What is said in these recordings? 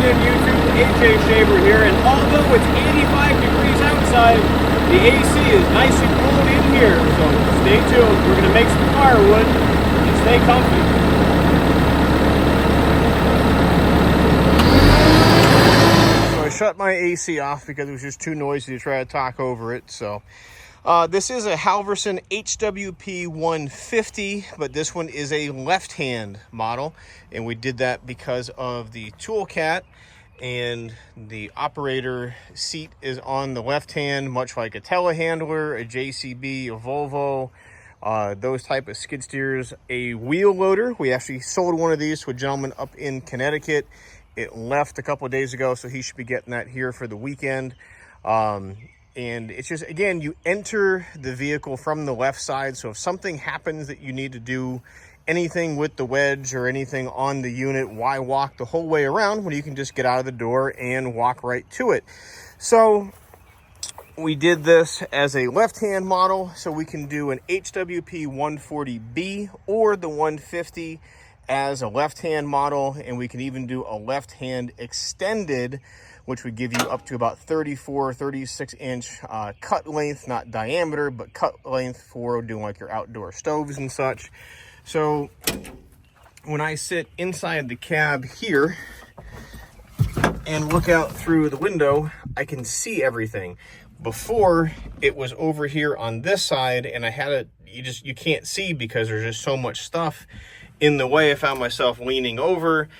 and YouTube, AJ Shaver here, and although it's 85 degrees outside, the AC is nice and cold in here, so stay tuned. We're going to make some firewood and stay comfy. So I shut my AC off because it was just too noisy to try to talk over it, so... this is a Halverson HWP150, but this one is a left-hand model, and we did that because of the Toolcat, and the operator seat is on the left hand, much like a telehandler, a JCB, a Volvo, those type of skid steers. A wheel loader, we actually sold one of these to a gentleman up in Connecticut. It left a couple of days ago, so he should be getting that here for the weekend. And it's just, again, you enter the vehicle from the left side. So if something happens that you need to do anything with the wedge or anything on the unit, why walk the whole way around when you can just get out of the door and walk right to it? So we did this as a left-hand model, so we can do an HWP-140B or the 150 as a left-hand model, and we can even do a left-hand extended, which would give you up to about 34, 36 inch cut length, not diameter, but cut length for doing like your outdoor stoves and such. So when I sit inside the cab here and look out through the window, I can see everything. Before, it was over here on this side, and I had it, you can't see because there's just so much stuff in the way. I found myself leaning over.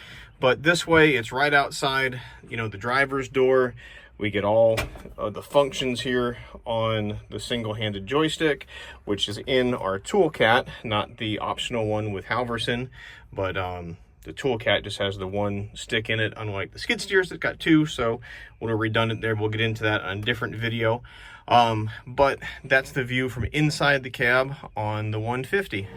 But this way, it's right outside, you know, the driver's door. We get all of the functions here on the single-handed joystick, which is in our Toolcat, not the optional one with Halverson. But the Toolcat just has the one stick in it, unlike the skid steers that's got two. So a little redundant there. We'll get into that on a different video. But that's the view from inside the cab on the 150.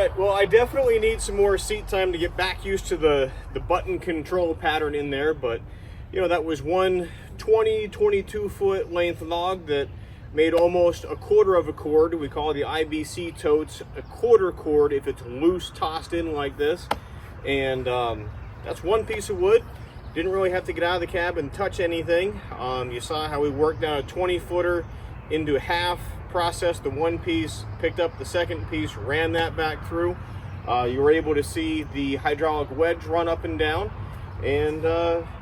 right, well, I definitely need some more seat time to get back used to the button control pattern in there, but you know, that was one 22 foot length log that made almost a quarter of a cord. We call the IBC totes a quarter cord if it's loose tossed in like this. And that's one piece of wood. Didn't really have to get out of the cab and touch anything. You saw how we worked down a 20 footer into half, processed the one piece, picked up the second piece, ran that back through. You were able to see the hydraulic wedge run up and down, and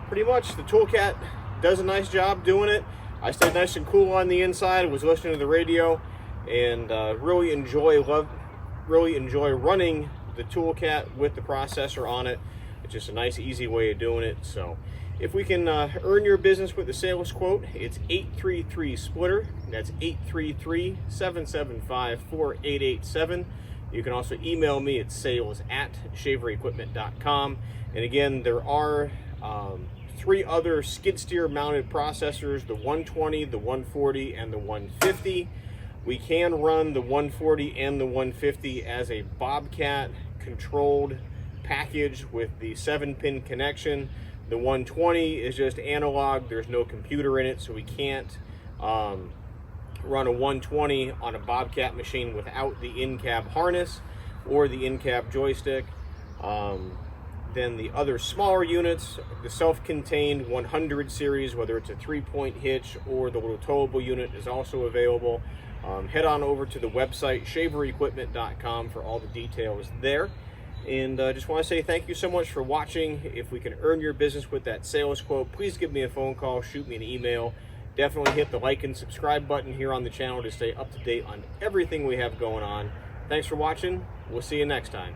pretty much the Toolcat does a nice job doing it. I stayed nice and cool on the inside, was listening to the radio, and really enjoy running the Toolcat with the processor on it. It's just a nice, easy way of doing it. So if we can earn your business with the sales quote, it's 833-SPLITTER. That's 833-775-4887. You can also email me at sales@shaverequipment.com. And again, there are 3 other skid steer mounted processors, the 120, the 140, and the 150. We can run the 140 and the 150 as a Bobcat controlled package with the 7-pin connection. The 120 is just analog. There's no computer in it, so we can't run a 120 on a Bobcat machine without the in-cab harness or the in-cab joystick. Then the other smaller units, the self-contained 100 series, whether it's a 3-point hitch or the little towable unit, is also available. Head on over to the website shaverequipment.com for all the details there. And I just want to say thank you so much for watching. If we can earn your business with that sales quote, please give me a phone call, shoot me an email. Definitely hit the like and subscribe button here on the channel to stay up to date on everything we have going on. Thanks for watching. We'll see you next time.